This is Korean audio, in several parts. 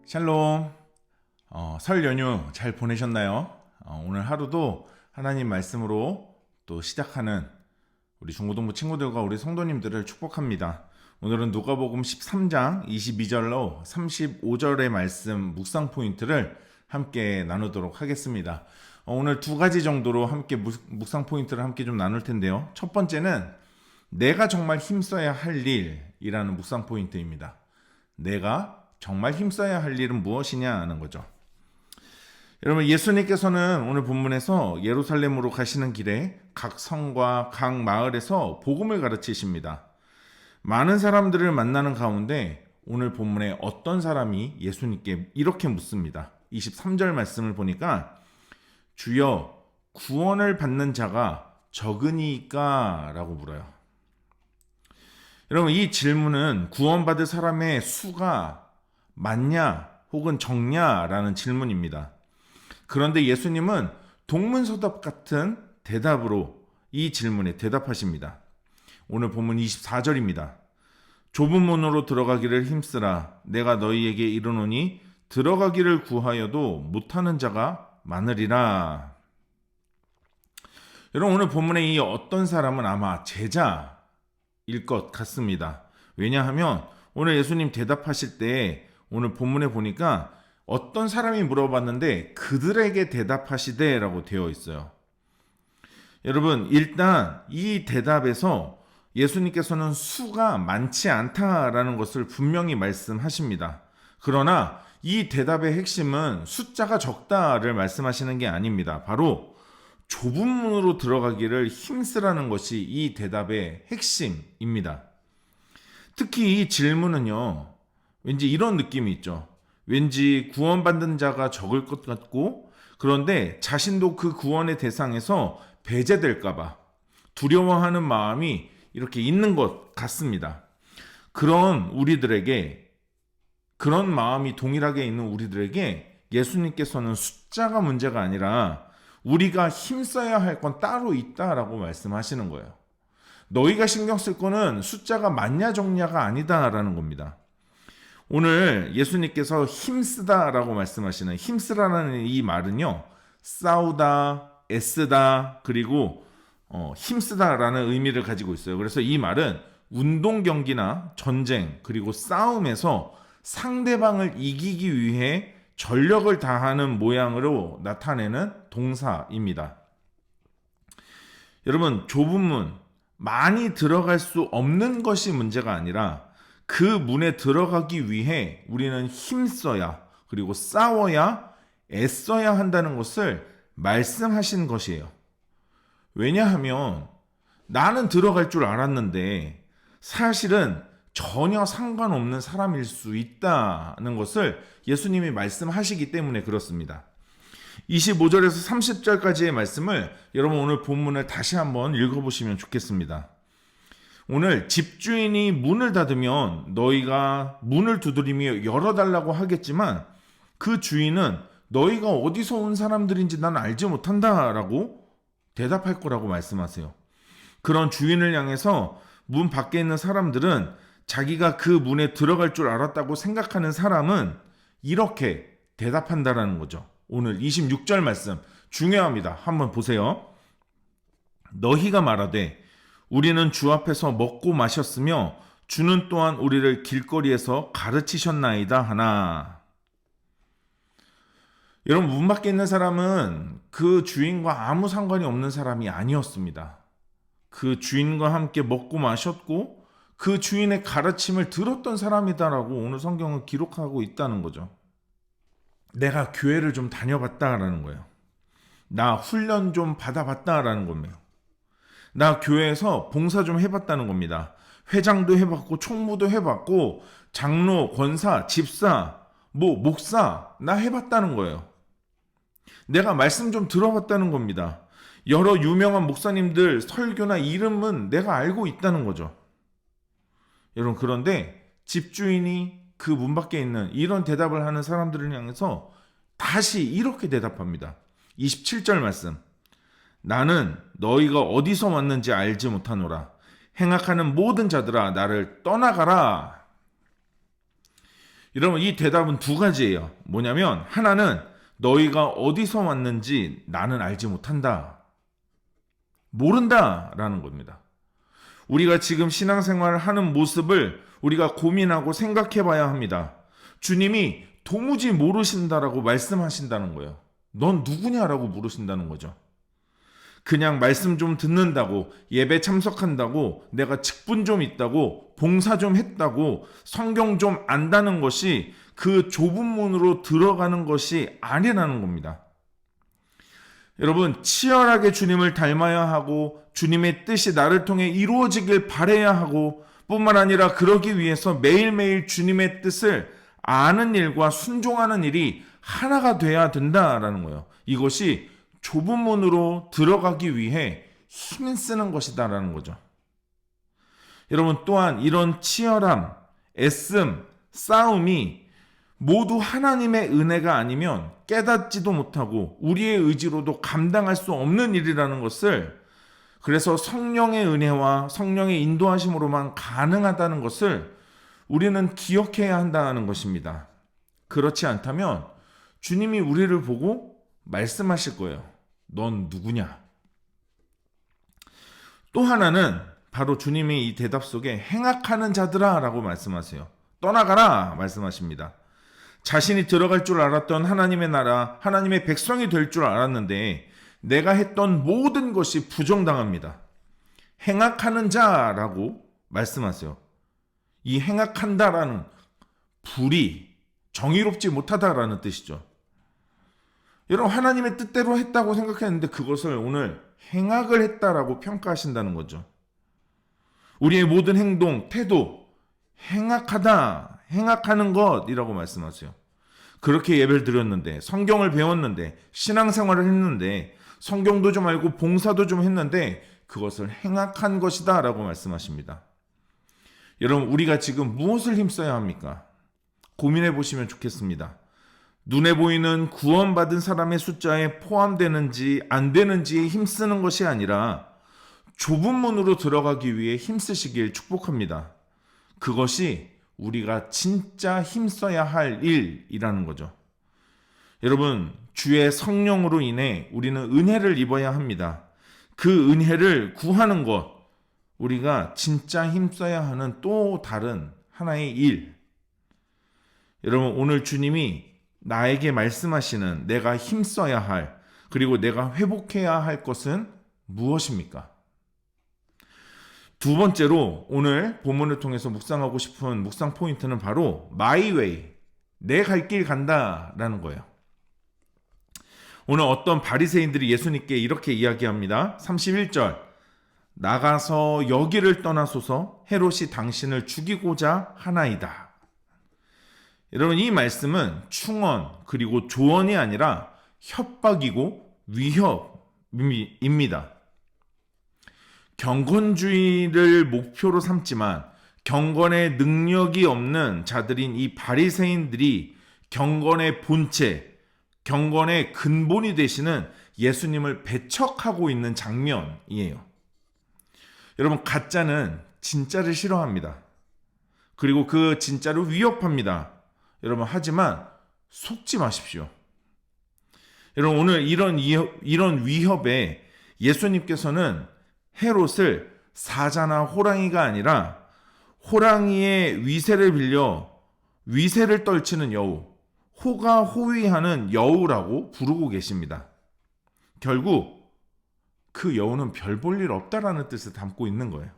샬롬. 설 연휴 잘 보내셨나요? 오늘 하루도 하나님 말씀으로 또 시작하는 우리 중고등부 친구들과 우리 성도님들을 축복합니다. 오늘은 누가복음 13장 22절로 35절의 말씀 묵상 포인트를 함께 나누도록 하겠습니다. 오늘 두 가지 정도로 함께 묵상 포인트를 함께 좀 나눌 텐데요. 첫 번째는 내가 정말 힘써야 할 일이라는 묵상 포인트입니다. 내가 정말 힘써야 할 일은 무엇이냐 하는 거죠. 여러분, 예수님께서는 오늘 본문에서 예루살렘으로 가시는 길에 각 성과 각 마을에서 복음을 가르치십니다. 많은 사람들을 만나는 가운데 오늘 본문에 어떤 사람이 예수님께 이렇게 묻습니다. 23절 말씀을 보니까 주여, 구원을 받는 자가 적으니까? 라고 물어요. 여러분, 이 질문은 구원받을 사람의 수가 많냐 혹은 적냐라는 질문입니다. 그런데 예수님은 동문서답 같은 대답으로 이 질문에 대답하십니다. 오늘 본문 24절입니다. 좁은 문으로 들어가기를 힘쓰라. 내가 너희에게 이르노니 들어가기를 구하여도 못하는 자가 많으리라. 여러분, 오늘 본문의 이 어떤 사람은 아마 제자일 것 같습니다. 왜냐하면 오늘 예수님 대답하실 때 오늘 본문에 보니까 어떤 사람이 물어봤는데 그들에게 대답하시되 라고 되어 있어요. 여러분, 일단 이 대답에서 예수님께서는 수가 많지 않다라는 것을 분명히 말씀하십니다. 그러나 이 대답의 핵심은 숫자가 적다를 말씀하시는 게 아닙니다. 바로 좁은 문으로 들어가기를 힘쓰라는 것이 이 대답의 핵심입니다. 특히 이 질문은요, 왠지 이런 느낌이 있죠. 왠지 구원받는 자가 적을 것 같고, 그런데 자신도 그 구원의 대상에서 배제될까봐 두려워하는 마음이 이렇게 있는 것 같습니다. 그런 마음이 동일하게 있는 우리들에게 예수님께서는 숫자가 문제가 아니라 우리가 힘써야 할 건 따로 있다라고 말씀하시는 거예요. 너희가 신경 쓸 거는 숫자가 많냐 적냐가 아니다라는 겁니다. 오늘 예수님께서 힘쓰다라고 말씀하시는 힘쓰라는 이 말은요, 싸우다, 애쓰다, 그리고 힘쓰다라는 의미를 가지고 있어요. 그래서 이 말은 운동 경기나 전쟁, 그리고 싸움에서 상대방을 이기기 위해 전력을 다하는 모양으로 나타내는 동사입니다. 여러분, 좁은 문, 많이 들어갈 수 없는 것이 문제가 아니라 그 문에 들어가기 위해 우리는 힘써야, 그리고 싸워야, 애써야 한다는 것을 말씀하신 것이에요. 왜냐하면 나는 들어갈 줄 알았는데 사실은 전혀 상관없는 사람일 수 있다는 것을 예수님이 말씀하시기 때문에 그렇습니다. 25절에서 30절까지의 말씀을 여러분 오늘 본문을 다시 한번 읽어보시면 좋겠습니다. 오늘 집주인이 문을 닫으면 너희가 문을 두드리며 열어달라고 하겠지만 그 주인은 너희가 어디서 온 사람들인지 난 알지 못한다라고 대답할 거라고 말씀하세요. 그런 주인을 향해서 문 밖에 있는 사람들은 자기가 그 문에 들어갈 줄 알았다고 생각하는 사람은 이렇게 대답한다라는 거죠. 오늘 26절 말씀 중요합니다. 한번 보세요. 너희가 말하되 우리는 주 앞에서 먹고 마셨으며 주는 또한 우리를 길거리에서 가르치셨나이다 하나. 여러분, 문 밖에 있는 사람은 그 주인과 아무 상관이 없는 사람이 아니었습니다. 그 주인과 함께 먹고 마셨고 그 주인의 가르침을 들었던 사람이다라고 오늘 성경은 기록하고 있다는 거죠. 내가 교회를 좀 다녀봤다라는 거예요. 나 훈련 좀 받아봤다라는 겁니다. 나 교회에서 봉사 좀 해봤다는 겁니다. 회장도 해봤고 총무도 해봤고 장로, 권사, 집사, 목사 나 해봤다는 거예요. 내가 말씀 좀 들어봤다는 겁니다. 여러 유명한 목사님들 설교나 이름은 내가 알고 있다는 거죠. 여러분, 그런데 집주인이 그 문 밖에 있는 이런 대답을 하는 사람들을 향해서 다시 이렇게 대답합니다. 27절 말씀. 나는 너희가 어디서 왔는지 알지 못하노라. 행악하는 모든 자들아 나를 떠나가라. 여러분, 이 대답은 두 가지예요. 뭐냐면 하나는 너희가 어디서 왔는지 나는 알지 못한다. 모른다라는 겁니다. 우리가 지금 신앙생활을 하는 모습을 우리가 고민하고 생각해 봐야 합니다. 주님이 도무지 모르신다라고 말씀하신다는 거예요. 넌 누구냐라고 물으신다는 거죠. 그냥 말씀 좀 듣는다고, 예배 참석한다고, 내가 직분 좀 있다고, 봉사 좀 했다고, 성경 좀 안다는 것이 그 좁은 문으로 들어가는 것이 아니라는 겁니다. 여러분, 치열하게 주님을 닮아야 하고 주님의 뜻이 나를 통해 이루어지길 바라야 하고, 뿐만 아니라 그러기 위해서 매일매일 주님의 뜻을 아는 일과 순종하는 일이 하나가 돼야 된다라는 거예요. 이것이 좁은 문으로 들어가기 위해 힘쓰는 것이다라는 거죠. 여러분, 또한 이런 치열함, 애씀, 싸움이 모두 하나님의 은혜가 아니면 깨닫지도 못하고 우리의 의지로도 감당할 수 없는 일이라는 것을, 그래서 성령의 은혜와 성령의 인도하심으로만 가능하다는 것을 우리는 기억해야 한다는 것입니다. 그렇지 않다면 주님이 우리를 보고 말씀하실 거예요. 넌 누구냐? 또 하나는 바로 주님이 이 대답 속에 행악하는 자들아 라고 말씀하세요. 떠나가라 말씀하십니다. 자신이 들어갈 줄 알았던 하나님의 나라, 하나님의 백성이 될 줄 알았는데 내가 했던 모든 것이 부정당합니다. 행악하는 자라고 말씀하세요. 이 행악한다라는 불이 정의롭지 못하다라는 뜻이죠. 여러분, 하나님의 뜻대로 했다고 생각했는데 그것을 오늘 행악을 했다라고 평가하신다는 거죠. 우리의 모든 행동, 태도, 행악하다, 행악하는 것이라고 말씀하세요. 그렇게 예배를 드렸는데, 성경을 배웠는데, 신앙생활을 했는데, 성경도 좀 알고 봉사도 좀 했는데 그것을 행악한 것이다 라고 말씀하십니다. 여러분, 우리가 지금 무엇을 힘써야 합니까? 고민해 보시면 좋겠습니다. 눈에 보이는 구원받은 사람의 숫자에 포함되는지 안 되는지에 힘쓰는 것이 아니라 좁은 문으로 들어가기 위해 힘쓰시길 축복합니다. 그것이 우리가 진짜 힘써야 할 일이라는 거죠. 여러분, 주의 성령으로 인해 우리는 은혜를 입어야 합니다. 그 은혜를 구하는 것, 우리가 진짜 힘써야 하는 또 다른 하나의 일. 여러분, 오늘 주님이 나에게 말씀하시는 내가 힘써야 할, 그리고 내가 회복해야 할 것은 무엇입니까? 두 번째로 오늘 본문을 통해서 묵상하고 싶은 묵상 포인트는 바로 my way, 내 갈 길 간다라는 거예요. 오늘 어떤 바리새인들이 예수님께 이렇게 이야기합니다. 31절, 나가서 여기를 떠나소서, 헤롯이 당신을 죽이고자 하나이다. 여러분, 이 말씀은 충언 그리고 조언이 아니라 협박이고 위협입니다. 경건주의를 목표로 삼지만 경건의 능력이 없는 자들인 이 바리새인들이 경건의 본체, 경건의 근본이 되시는 예수님을 배척하고 있는 장면이에요. 여러분, 가짜는 진짜를 싫어합니다. 그리고 그 진짜를 위협합니다. 여러분, 하지만 속지 마십시오. 여러분, 오늘 이런 위협에 예수님께서는 헤롯을 사자나 호랑이가 아니라 호랑이의 위세를 빌려 위세를 떨치는 여우, 호가 호위하는 여우라고 부르고 계십니다. 결국 그 여우는 별 볼 일 없다라는 뜻을 담고 있는 거예요.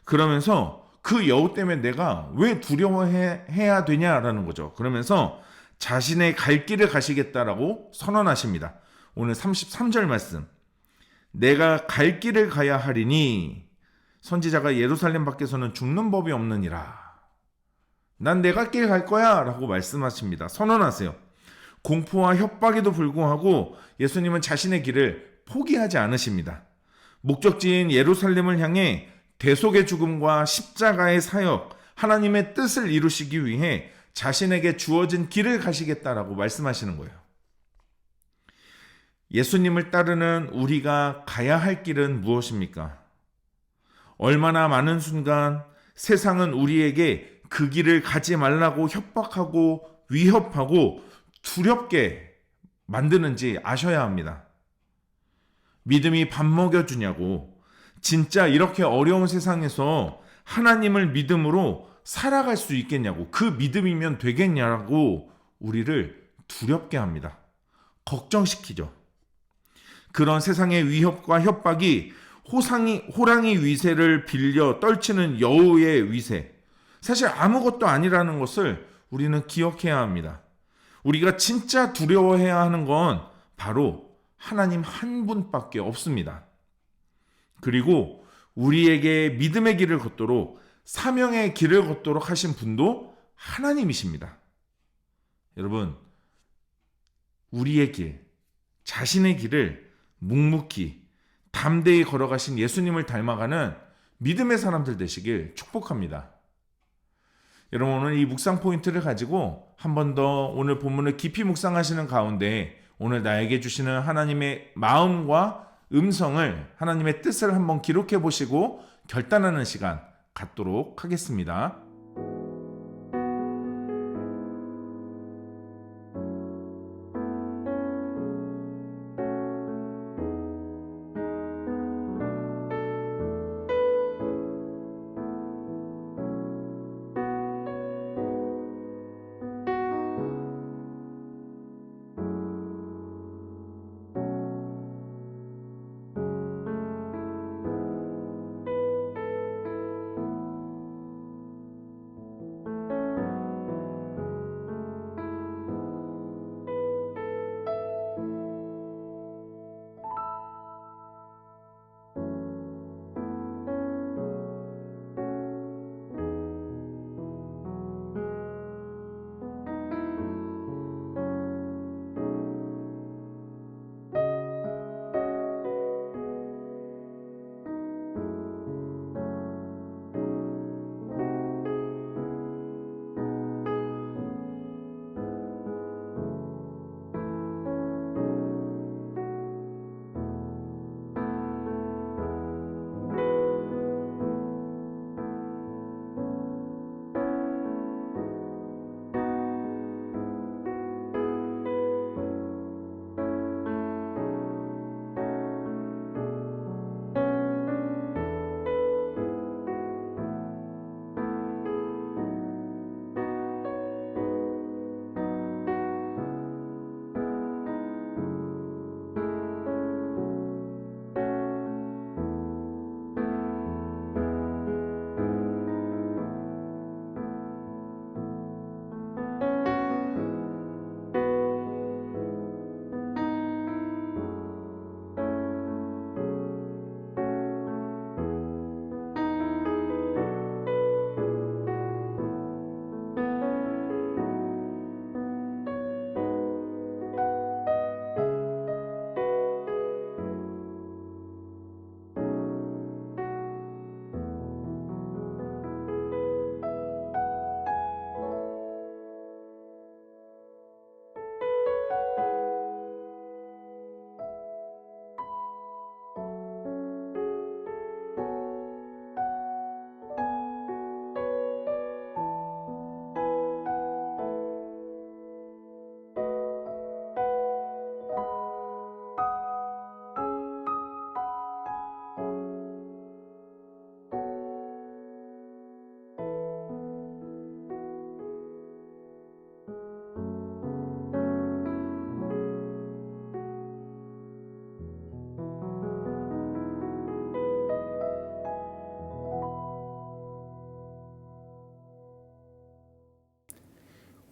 그러면서 그 여우 때문에 내가 왜 두려워해야 되냐라는 거죠. 그러면서 자신의 갈 길을 가시겠다라고 선언하십니다. 오늘 33절 말씀, 내가 갈 길을 가야 하리니 선지자가 예루살렘 밖에서는 죽는 법이 없느니라. 난 내 갈 길 갈 거야 라고 말씀하십니다. 선언하세요. 공포와 협박에도 불구하고 예수님은 자신의 길을 포기하지 않으십니다. 목적지인 예루살렘을 향해 대속의 죽음과 십자가의 사역, 하나님의 뜻을 이루시기 위해 자신에게 주어진 길을 가시겠다라고 말씀하시는 거예요. 예수님을 따르는 우리가 가야 할 길은 무엇입니까? 얼마나 많은 순간 세상은 우리에게 그 길을 가지 말라고 협박하고 위협하고 두렵게 만드는지 아셔야 합니다. 믿음이 밥 먹여주냐고, 진짜 이렇게 어려운 세상에서 하나님을 믿음으로 살아갈 수 있겠냐고, 그 믿음이면 되겠냐고 우리를 두렵게 합니다. 걱정시키죠. 그런 세상의 위협과 협박이 호랑이 위세를 빌려 떨치는 여우의 위세, 사실 아무것도 아니라는 것을 우리는 기억해야 합니다. 우리가 진짜 두려워해야 하는 건 바로 하나님 한 분밖에 없습니다. 그리고 우리에게 믿음의 길을 걷도록, 사명의 길을 걷도록 하신 분도 하나님이십니다. 여러분, 우리의 길, 자신의 길을 묵묵히 담대히 걸어가신 예수님을 닮아가는 믿음의 사람들 되시길 축복합니다. 여러분, 오늘 이 묵상 포인트를 가지고 한 번 더 오늘 본문을 깊이 묵상하시는 가운데 오늘 나에게 주시는 하나님의 마음과 음성을, 하나님의 뜻을 한번 기록해 보시고 결단하는 시간 갖도록 하겠습니다.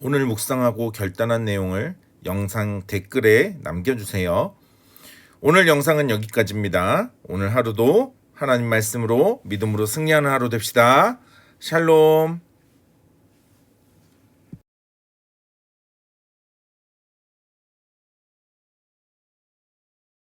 오늘 묵상하고 결단한 내용을 영상 댓글에 남겨주세요. 오늘 영상은 여기까지입니다. 오늘 하루도 하나님 말씀으로 믿음으로 승리하는 하루 됩시다. 샬롬.